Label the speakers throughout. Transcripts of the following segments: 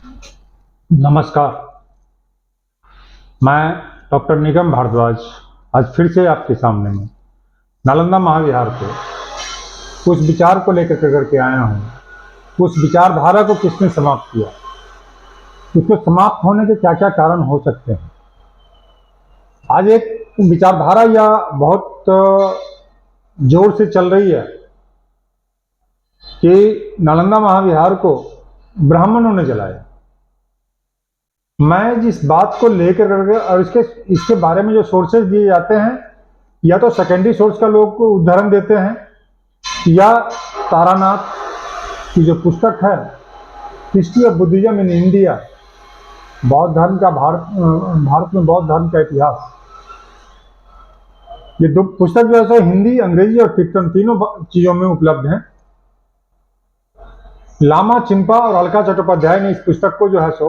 Speaker 1: नमस्कार। मैं डॉक्टर निगम भारद्वाज आज फिर से आपके सामने में नालंदा महाविहार के उस विचार को लेकर के आया हूँ। उस विचारधारा को किसने समाप्त किया, उसके समाप्त होने के क्या क्या कारण हो सकते हैं। आज एक विचारधारा या बहुत जोर से चल रही है कि नालंदा महाविहार को ब्राह्मणों ने जलाया। मैं जिस बात को लेकर और इसके बारे में जो सोर्सेज दिए जाते हैं, या तो सेकेंडरी सोर्स का लोग को उदाहरण देते हैं, या तारानाथ की जो पुस्तक है history of Buddhism in India, बौद्ध धर्म का भारत में बौद्ध धर्म का इतिहास, ये दो पुस्तक जो है हिंदी, अंग्रेजी और कीर्तन तीनों चीजों में उपलब्ध हैं। लामा चिंपा और अलका चट्टोपाध्याय ने इस पुस्तक को जो है सो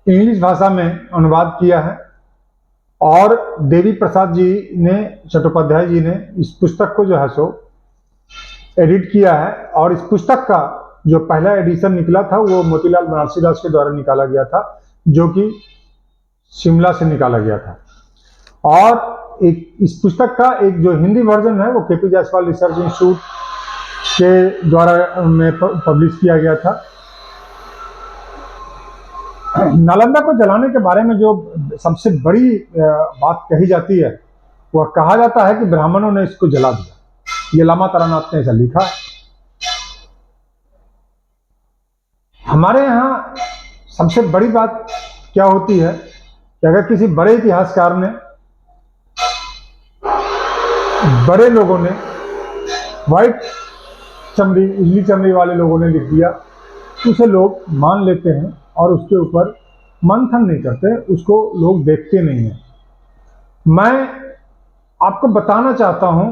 Speaker 1: इंग्लिश भाषा में अनुवाद किया है, और देवी प्रसाद जी ने, चट्टोपाध्याय जी ने इस पुस्तक को जो है सो एडिट किया है। और इस पुस्तक का जो पहला एडिशन निकला था वो मोतीलाल बनारसी दास के द्वारा निकाला गया था, जो कि शिमला से निकाला गया था। और इस पुस्तक का एक जो हिंदी वर्जन है वो केपी जायसवाल रिसर्च इंस्टीट्यूट के द्वारा में पब्लिश किया गया था। नालंदा को जलाने के बारे में जो सबसे बड़ी बात कही जाती है, वह कहा जाता है कि ब्राह्मणों ने इसको जला दिया। ये लामा तारानाथ ने ऐसा लिखा है। हमारे यहाँ सबसे बड़ी बात क्या होती है कि अगर किसी बड़े इतिहासकार ने, बड़े लोगों ने, व्हाइट चमड़ी, उजली चमड़ी वाले लोगों ने लिख दिया, उसे लोग मान लेते हैं और उसके ऊपर मंथन नहीं करते, उसको लोग देखते नहीं हैं। मैं आपको बताना चाहता हूं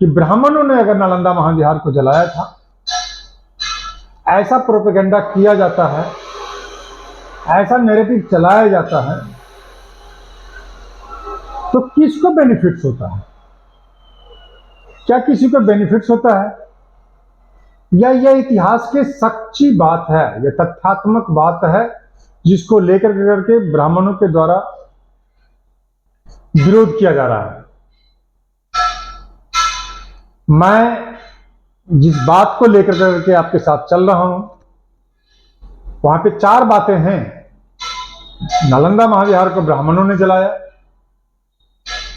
Speaker 1: कि ब्राह्मणों ने अगर नालंदा महाविहार को जलाया था, ऐसा प्रोपेगेंडा किया जाता है, ऐसा नैरेटिव चलाया जाता है, तो किसको बेनिफिट्स होता है? क्या किसी को बेनिफिट्स होता है, या यह इतिहास के सच्ची बात है, यह तथ्यात्मक बात है जिसको लेकर के ब्राह्मणों के द्वारा विरोध किया जा रहा है? मैं जिस बात को लेकर के आपके साथ चल रहा हूं, वहां पे चार बातें हैं। नालंदा महाविहार को ब्राह्मणों ने जलाया,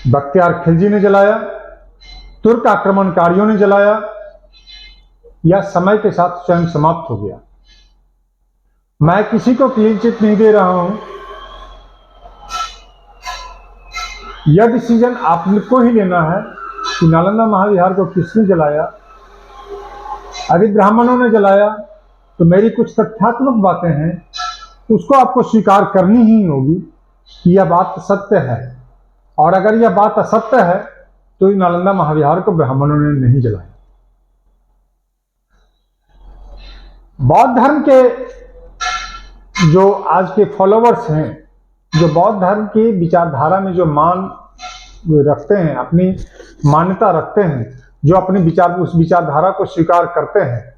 Speaker 1: बख्तियार खिलजी ने जलाया, तुर्क आक्रमणकारियों ने जलाया, या समय के साथ स्वयं समाप्त हो गया। मैं किसी को क्लीन चिट नहीं दे रहा हूं। यह डिसीजन आपको ही लेना है कि नालंदा महाविहार को किसने जलाया। अगर ब्राह्मणों ने जलाया तो मेरी कुछ तथ्यात्मक बातें हैं, उसको आपको स्वीकार करनी ही होगी कि यह बात सत्य है। और अगर यह बात असत्य है तो नालंदा महाविहार को ब्राह्मणों ने नहीं जलाया। बौद्ध धर्म के जो आज के फॉलोवर्स हैं, जो बौद्ध धर्म की विचारधारा में जो मान रखते हैं, अपनी मान्यता रखते हैं, जो अपनी उस विचारधारा को स्वीकार करते हैं,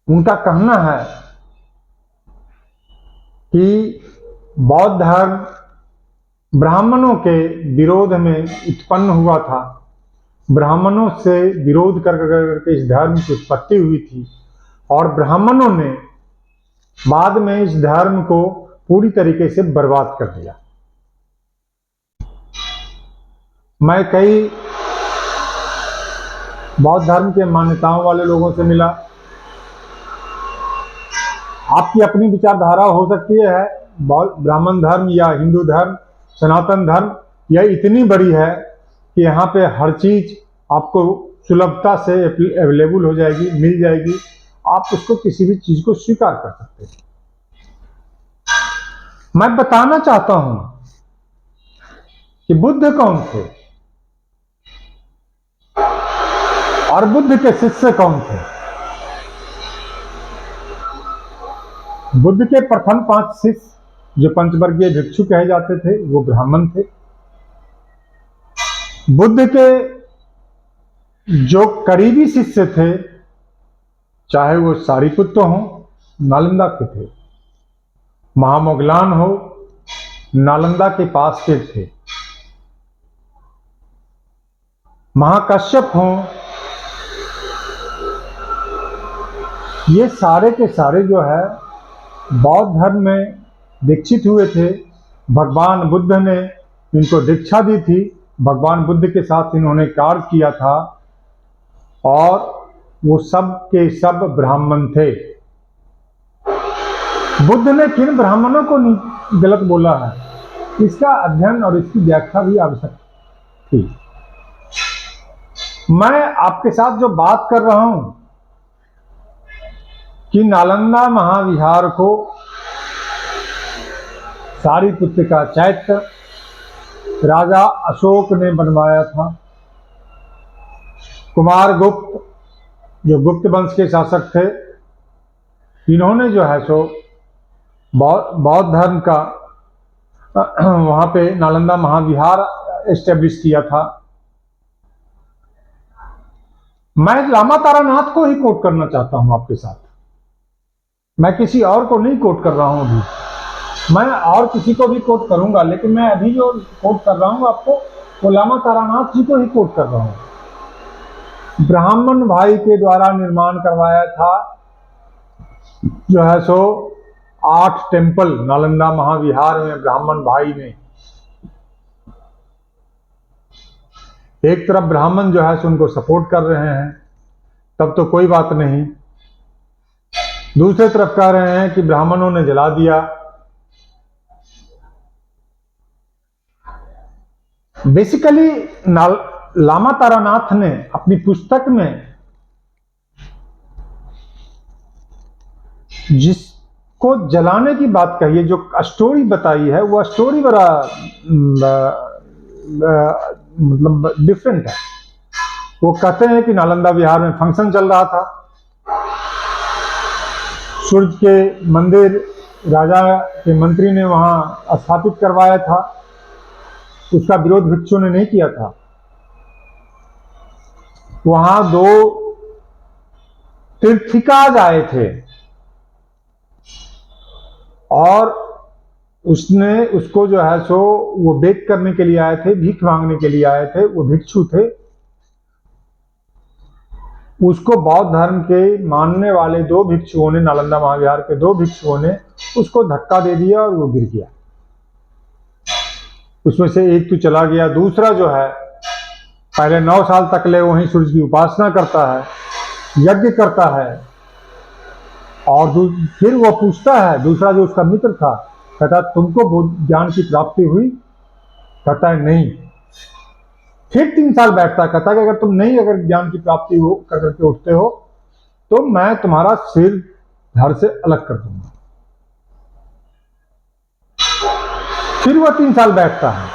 Speaker 1: उनका कहना है कि बौद्ध धर्म ब्राह्मणों के विरोध में उत्पन्न हुआ था। ब्राह्मणों से विरोध करके इस धर्म की उत्पत्ति हुई थी, और ब्राह्मणों ने बाद में इस धर्म को पूरी तरीके से बर्बाद कर दिया। मैं कई बौद्ध धर्म के मान्यताओं वाले लोगों से मिला। आपकी अपनी विचारधारा हो सकती है, ब्राह्मण धर्म या हिंदू धर्म, सनातन धर्म, यह इतनी बड़ी है कि यहाँ पे हर चीज आपको सुलभता से अवेलेबल हो जाएगी, मिल जाएगी। आप उसको किसी भी चीज को स्वीकार कर सकते हैं। मैं बताना चाहता हूं कि बुद्ध कौन थे और बुद्ध के शिष्य कौन थे। बुद्ध के प्रथम 5 शिष्य जो पंचवर्गीय भिक्षु कहे जाते थे, वो ब्राह्मण थे। बुद्ध के जो करीबी शिष्य थे, चाहे वो सारिपुत्र हों, नालंदा के थे, महामोगलान हो नालंदा के पास के थे, महाकश्यप हो, ये सारे के सारे जो है बौद्ध धर्म में दीक्षित हुए थे। भगवान बुद्ध ने इनको दीक्षा दी थी, भगवान बुद्ध के साथ इन्होंने कार्य किया था, और वो सब के सब ब्राह्मण थे। बुद्ध ने किन ब्राह्मणों को गलत बोला है, इसका अध्ययन और इसकी व्याख्या भी आवश्यक थी। मैं आपके साथ जो बात कर रहा हूं कि नालंदा महाविहार को सारिपुत्र का चैत्य राजा अशोक ने बनवाया था। कुमार गुप्त जो गुप्त वंश के शासक थे, इन्होंने जो है सो बौद्ध धर्म का वहां पे नालंदा महाविहार एस्टेब्लिश किया था। मैं लामा तारानाथ को ही कोट करना चाहता हूं आपके साथ, मैं किसी और को नहीं कोट कर रहा हूं। अभी मैं और किसी को भी कोट करूंगा, लेकिन मैं अभी जो कोट कर रहा हूं आपको, वो लामा तारानाथ जी को ही कोट कर रहा हूं। ब्राह्मण भाई के द्वारा निर्माण करवाया था जो है सो 8 टेम्पल नालंदा महाविहार में ब्राह्मण भाई ने। एक तरफ ब्राह्मण जो है सो उनको सपोर्ट कर रहे हैं, तब तो कोई बात नहीं। दूसरे तरफ कह रहे हैं कि ब्राह्मणों ने जला दिया। बेसिकली लामा तारानाथ ने अपनी पुस्तक में जिसको जलाने की बात कही है, जो स्टोरी बताई है, वो स्टोरी बड़ा मतलब डिफरेंट है। वो कहते हैं कि नालंदा विहार में फंक्शन चल रहा था, सूर्य के मंदिर राजा के मंत्री ने वहां स्थापित करवाया था, उसका विरोध भिक्षुओं ने नहीं किया था। वहां 2 तीर्थिकाज आए थे और उसको जो है सो वो बेक करने के लिए आए थे, भीख मांगने के लिए आए थे, वो भिक्षु थे। उसको बौद्ध धर्म के मानने वाले 2 भिक्षुओं ने, नालंदा महाविहार के 2 भिक्षुओं ने उसको धक्का दे दिया और वो गिर गया। उसमें से एक तो चला गया, दूसरा जो है पहले 9 साल तक ले वहीं सूर्य की उपासना करता है, यज्ञ करता है, और फिर वो पूछता है, दूसरा जो उसका मित्र था, कहता तुमको ज्ञान की प्राप्ति हुई? कहता है नहीं। फिर 3 साल बैठता है, कहता कि अगर ज्ञान की प्राप्ति हो करके उठते हो तो मैं तुम्हारा सिर धड़ से अलग कर दूंगा। फिर वह 3 साल बैठता है।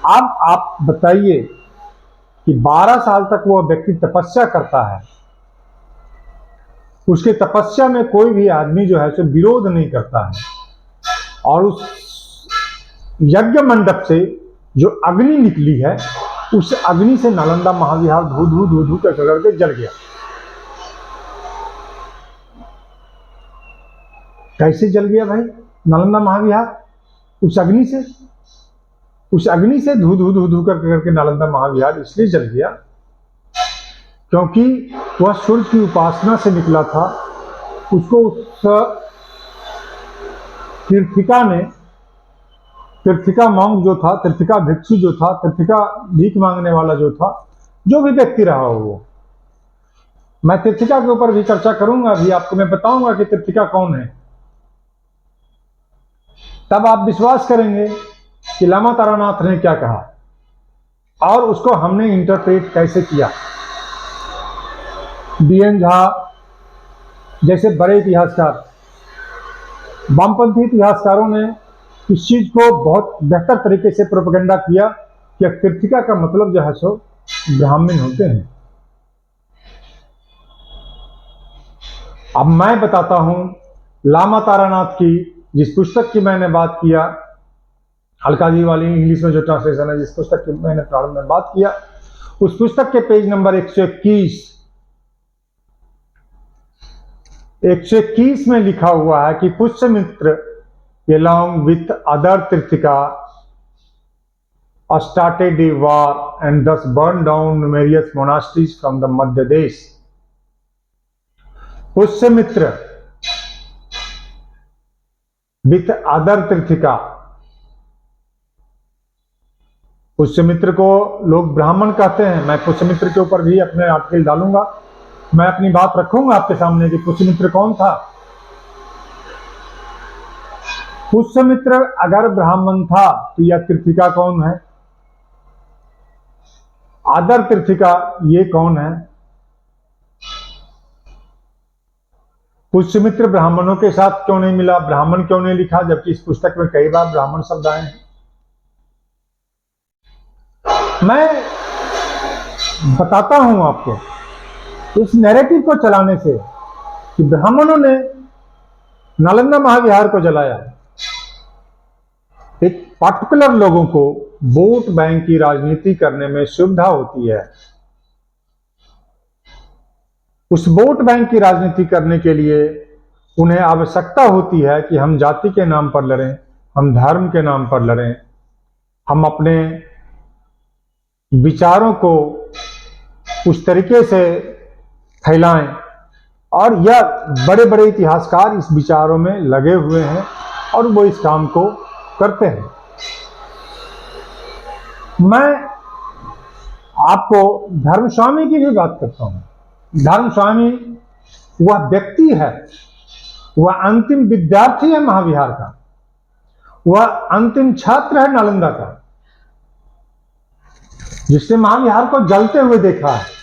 Speaker 1: अब आप बताइए कि 12 साल तक वह व्यक्ति तपस्या करता है, उसके तपस्या में कोई भी आदमी जो है सो विरोध नहीं करता है, और उस यज्ञ मंडप से जो अग्नि निकली है, उस अग्नि से नालंदा महाविहार धू धू धू धू करके जल गया। कैसे जल गया भाई नालंदा महाविहार? उस अग्नि से धू धू धू धू करके नालंदा महाविहार इसलिए जल गया क्योंकि वह सूर्य की उपासना से निकला था। उसको उस तीर्थिका मॉन्क जो था, तीर्थिका भिक्षु जो था, तीर्थिका भीख मांगने वाला जो था, जो भी व्यक्ति रहा हो, वो मैं तीर्थिका के ऊपर भी चर्चा करूंगा। अभी आपको मैं बताऊंगा कि तीर्थिका कौन है, तब आप विश्वास करेंगे कि लामा तारानाथ ने क्या कहा और उसको हमने इंटरप्रेट कैसे किया। बीएन झा जैसे बड़े इतिहासकार, वामपंथी इतिहासकारों ने इस चीज को बहुत बेहतर तरीके से प्रोपेगेंडा किया कि तीर्थिका का मतलब जो है सो ब्राह्मण होते हैं। अब मैं बताता हूं लामा तारानाथ की जिस पुस्तक की मैंने बात किया, अलकाजी वाली इंग्लिश में जो ट्रांसलेशन है, जिस पुस्तक की मैंने प्रारंभ में बात किया, उस पुस्तक के पेज नंबर 121 121 में लिखा हुआ है कि Pushyamitra along with other Tirthika started a war and thus burned down numerous monasteries from the Madhya Desh. Pushyamitra with other Tirthika, Pushyamitra को लोग ब्राह्मण कहते हैं। मैं पुष्यमित्र के ऊपर भी अपने आर्टिकल डालूंगा। मैं अपनी बात रखूंगा आपके सामने कि पुष्यमित्र कौन था। पुष्यमित्र अगर ब्राह्मण था तो यह तीर्थिका कौन है? आदर तीर्थिका ये कौन है? पुष्यमित्र ब्राह्मणों के साथ क्यों नहीं मिला? ब्राह्मण क्यों नहीं लिखा, जबकि इस पुस्तक में कई बार ब्राह्मण शब्द आए हैं। मैं बताता हूं आपको इस नैरेटिव को चलाने से कि ब्राह्मणों ने नालंदा महाविहार को जलाया। एक पर्टिकुलर लोगों को वोट बैंक की राजनीति करने में सुविधा होती है। उस वोट बैंक की राजनीति करने के लिए उन्हें आवश्यकता होती है कि हम जाति के नाम पर लड़ें, हम धर्म के नाम पर लड़ें, हम अपने विचारों को उस तरीके से फैलाएं। और यह बड़े बड़े इतिहासकार इस विचारों में लगे हुए हैं और वो इस काम को करते हैं। मैं आपको धर्मस्वामी की भी बात करता हूं। धर्मस्वामी वह व्यक्ति है, वह अंतिम विद्यार्थी है महाविहार का, वह अंतिम छात्र है नालंदा का, जिसने महाविहार को जलते हुए देखा है।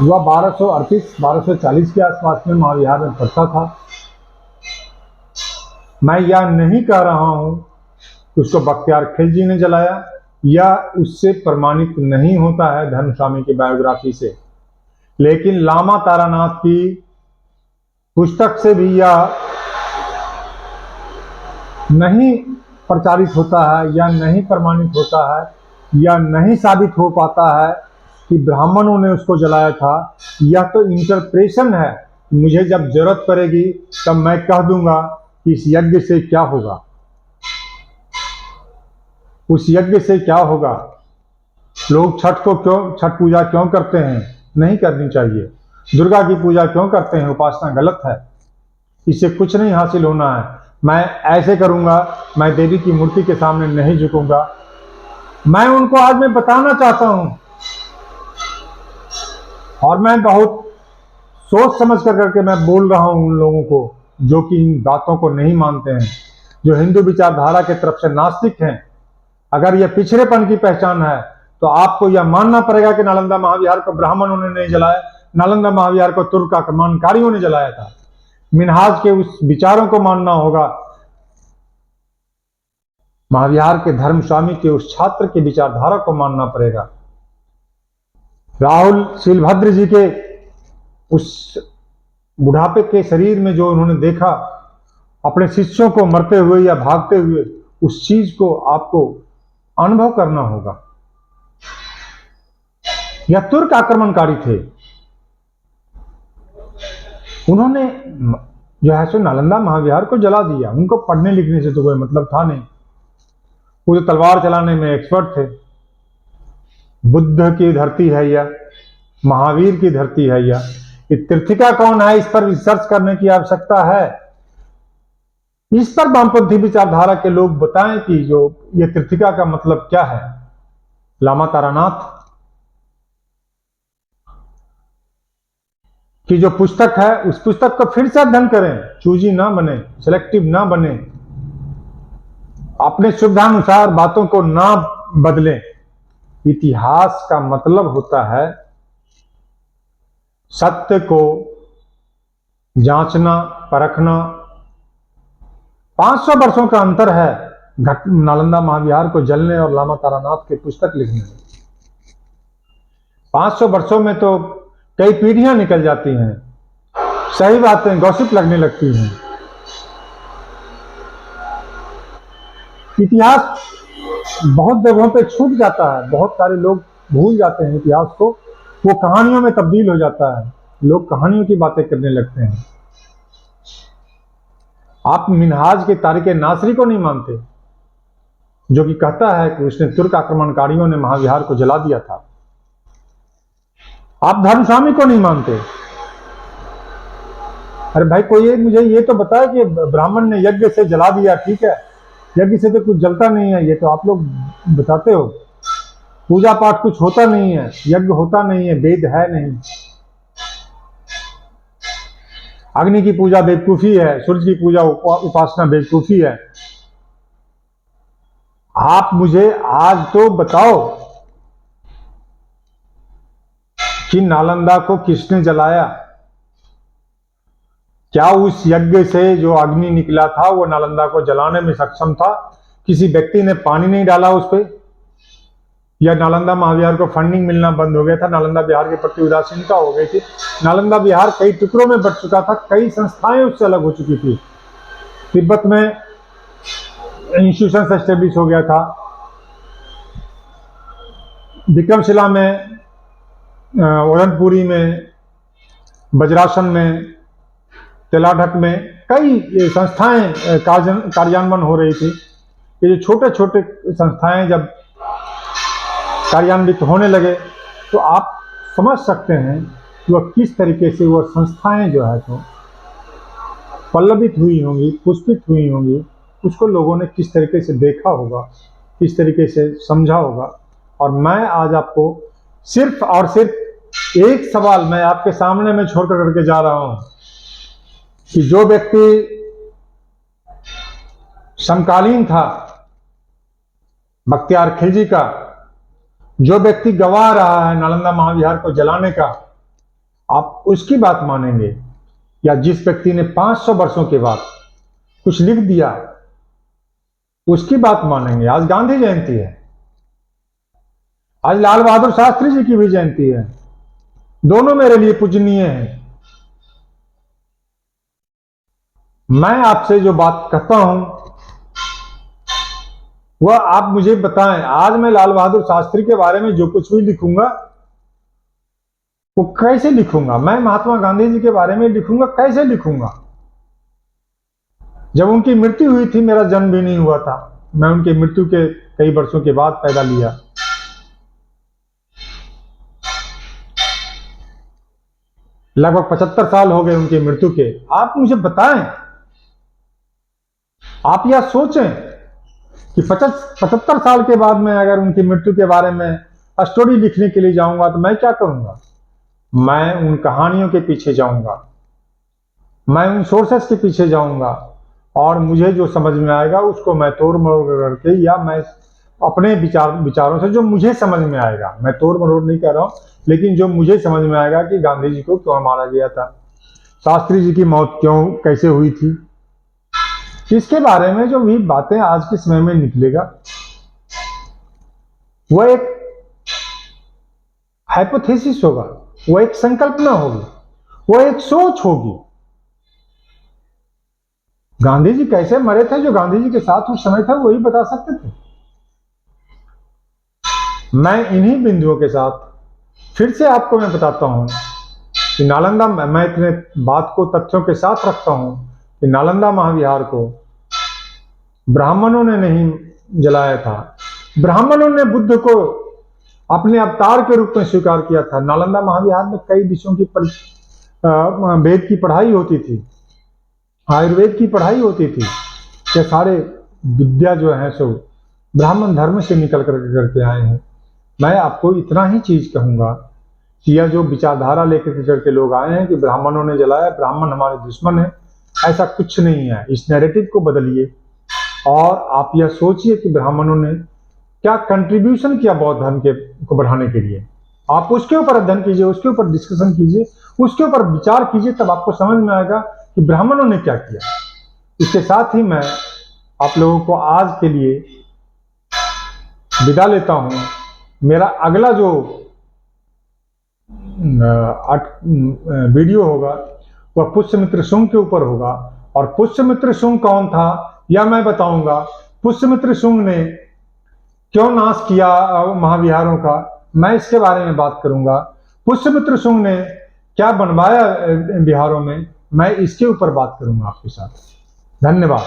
Speaker 1: वह 1238-1240 के आसपास में महाविहार में पढ़ता था। मैं यह नहीं कह रहा हूं कि उसको बख्तियार खिलजी ने जलाया, या उससे प्रमाणित नहीं होता है धर्मस्वामी की बायोग्राफी से, लेकिन लामा तारानाथ की पुस्तक से भी यह नहीं प्रचारित होता है, या नहीं प्रमाणित होता है, या नहीं साबित हो पाता है कि ब्राह्मणों ने उसको जलाया था। यह तो इंटरप्रेशन है। मुझे जब जरूरत पड़ेगी तब मैं कह दूंगा कि इस यज्ञ से क्या होगा, उस यज्ञ से क्या होगा। लोग छठ पूजा क्यों करते हैं? नहीं करनी चाहिए। दुर्गा की पूजा क्यों करते हैं? उपासना गलत है, इससे कुछ नहीं हासिल होना है। मैं ऐसे करूंगा, मैं देवी की मूर्ति के सामने नहीं झुकूंगा। मैं उनको आज मैं बताना चाहता हूं, और मैं बहुत सोच समझ करके मैं बोल रहा हूं उन लोगों को जो कि इन बातों को नहीं मानते हैं, जो हिंदू विचारधारा के तरफ से नास्तिक हैं। अगर यह पिछड़ेपन की पहचान है तो आपको यह मानना पड़ेगा कि नालंदा महाविहार को ब्राह्मणों ने नहीं जलाया, नालंदा महाविहार को तुर्क आक्रमणकारियों ने जलाया था। मिनहाज के उस विचारों को मानना होगा, महाविहार के धर्मस्वामी के उस छात्र की विचारधारा को मानना पड़ेगा। राहुल शीलभद्र जी के उस बुढ़ापे के शरीर में जो उन्होंने देखा अपने शिष्यों को मरते हुए या भागते हुए, उस चीज को आपको अनुभव करना होगा। यह तुर्क आक्रमणकारी थे। उन्होंने जो है सो नालंदा महाविहार को जला दिया। उनको पढ़ने लिखने से तो कोई मतलब था नहीं, वो तो तलवार चलाने में एक्सपर्ट थे। बुद्ध की धरती है यह, महावीर की धरती है यह। तीर्थिका कौन है, इस पर रिसर्च करने की आवश्यकता है। इस पर वामपंथी विचारधारा के लोग बताएं कि जो ये तीर्थिका का मतलब क्या है। लामा तारानाथ की जो पुस्तक है, उस पुस्तक को फिर से अध्ययन करें। चूजी ना बने, सिलेक्टिव ना बने, अपने सुविधानुसार बातों को ना बदलें। इतिहास का मतलब होता है सत्य को जांचना, परखना। 500 वर्षों का अंतर है नालंदा महाविहार को जलने और लामा तारानाथ की पुस्तक लिखने में। 500 वर्षों में तो कई पीढ़ियां निकल जाती हैं। सही बातें गॉसिप लगने लगती हैं। इतिहास बहुत जगहों पे छूट जाता है, बहुत सारे लोग भूल जाते हैं इतिहास को, वो कहानियों में तब्दील हो जाता है, लोग कहानियों की बातें करने लगते हैं। आप मिनहाज के तारिक नासरी को नहीं मानते, जो कि कहता है कि उसने तुर्क आक्रमणकारियों ने महाविहार को जला दिया था। आप धर्मस्वामी को नहीं मानते। अरे भाई, कोई मुझे ये तो बताए कि ब्राह्मण ने यज्ञ से जला दिया, ठीक है, यज्ञ से तो कुछ जलता नहीं है, ये तो आप लोग बताते हो। पूजा पाठ कुछ होता नहीं है, यज्ञ होता नहीं है, वेद है नहीं। अग्नि की पूजा बेवकूफी है, सूर्य की पूजा उपासना बेवकूफी है। आप मुझे आज तो बताओ कि नालंदा को किसने जलाया? क्या उस यज्ञ से जो अग्नि निकला था वो नालंदा को जलाने में सक्षम था? किसी व्यक्ति ने पानी नहीं डाला उस पर, या नालंदा महाविहार को फंडिंग मिलना बंद हो गया था, नालंदा बिहार के प्रति उदासीनता हो गई थी? नालंदा बिहार कई टुकड़ों में बट चुका था, कई संस्थाएं उससे अलग हो चुकी थी। तिब्बत में इंस्टीट्यूशन एस्टेब्लिश हो गया था, विक्रमशिला में, ओलनपुरी में, वज्रासन में, तेलाढक में कई संस्थाएं कार्यान्वयन हो रही थी। ये जो छोटे छोटे संस्थाएं जब कार्यान्वित होने लगे तो आप समझ सकते हैं कि वह किस तरीके से वह संस्थाएं जो है तो पल्लवित हुई होंगी, पुष्पित हुई होंगी। उसको लोगों ने किस तरीके से देखा होगा, किस तरीके से समझा होगा। और मैं आज आपको सिर्फ और सिर्फ एक सवाल मैं आपके सामने में छोड़कर करके जा रहा हूं कि जो व्यक्ति समकालीन था बख्तियार खिलजी का, जो व्यक्ति गवाह रहा है नालंदा महाविहार को जलाने का, आप उसकी बात मानेंगे? या जिस व्यक्ति ने 500 वर्षों के बाद कुछ लिख दिया उसकी बात मानेंगे? आज गांधी जयंती है, आज लाल बहादुर शास्त्री जी की भी जयंती है, दोनों मेरे लिए पूजनीय हैं। मैं आपसे जो बात कहता हूं वह आप मुझे बताएं। आज मैं लाल बहादुर शास्त्री के बारे में जो कुछ भी लिखूंगा वो कैसे लिखूंगा? मैं महात्मा गांधी जी के बारे में लिखूंगा, कैसे लिखूंगा? जब उनकी मृत्यु हुई थी मेरा जन्म भी नहीं हुआ था, मैं उनकी मृत्यु के कई वर्षों के बाद पैदा लिया। लगभग 75 साल हो गए उनकी मृत्यु के। आप मुझे बताएं, आप यह सोचें कि 75 साल के बाद मैं अगर उनकी मृत्यु के बारे में स्टोरी लिखने के लिए जाऊंगा तो मैं क्या करूंगा? मैं उन कहानियों के पीछे जाऊंगा, मैं उन सोर्सेस के पीछे जाऊंगा, और मुझे जो समझ में आएगा उसको मैं तोड़ मरोड़ करके, या मैं अपने विचारों से जो मुझे समझ में आएगा, मैं तोड़ मरोड़ नहीं कर रहा हूं, लेकिन जो मुझे समझ में आएगा कि गांधी जी को क्यों मारा गया था, शास्त्री जी की मौत क्यों कैसे हुई थी, इसके बारे में जो भी बातें आज के समय में निकलेगा वह एक हाइपोथेसिस होगा, वह एक संकल्पना होगी, वह एक सोच होगी। गांधी जी कैसे मरे थे, जो गांधी जी के साथ उस समय था वही बता सकते थे। मैं इन्हीं बिंदुओं के साथ फिर से आपको मैं बताता हूं कि नालंदा, मैं इतने बात को तथ्यों के साथ रखता हूं कि नालंदा महाविहार को ब्राह्मणों ने नहीं जलाया था। ब्राह्मणों ने बुद्ध को अपने अवतार के रूप में स्वीकार किया था। नालंदा महाविहार में कई विषयों की वेद की पढ़ाई होती थी, आयुर्वेद की पढ़ाई होती थी। ये सारे विद्या जो है सो ब्राह्मण धर्म से निकल करके आए हैं। मैं आपको इतना ही चीज कहूंगा कि यह जो विचारधारा लेकर करके लोग आए हैं कि ब्राह्मणों ने जलाया, ब्राह्मण हमारे दुश्मन है, ऐसा कुछ नहीं है। इस नैरेटिव को बदलिए और आप यह सोचिए कि ब्राह्मणों ने क्या कंट्रीब्यूशन किया बौद्ध धर्म को बढ़ाने के लिए। आप उसके ऊपर अध्ययन कीजिए, उसके ऊपर डिस्कशन कीजिए, उसके ऊपर विचार कीजिए, तब आपको समझ में आएगा कि ब्राह्मणों ने क्या किया। इसके साथ ही मैं आप लोगों को आज के लिए विदा लेता हूं। मेरा अगला जो वीडियो होगा वह पुष्यमित्र शुंग के ऊपर होगा, और पुष्यमित्र शुंग कौन था यह मैं बताऊंगा। पुष्यमित्र शुंग ने क्यों नाश किया महाविहारों का, मैं इसके बारे में बात करूंगा। पुष्यमित्र शुंग ने क्या बनवाया बिहारों में, मैं इसके ऊपर बात करूंगा आपके साथ। धन्यवाद।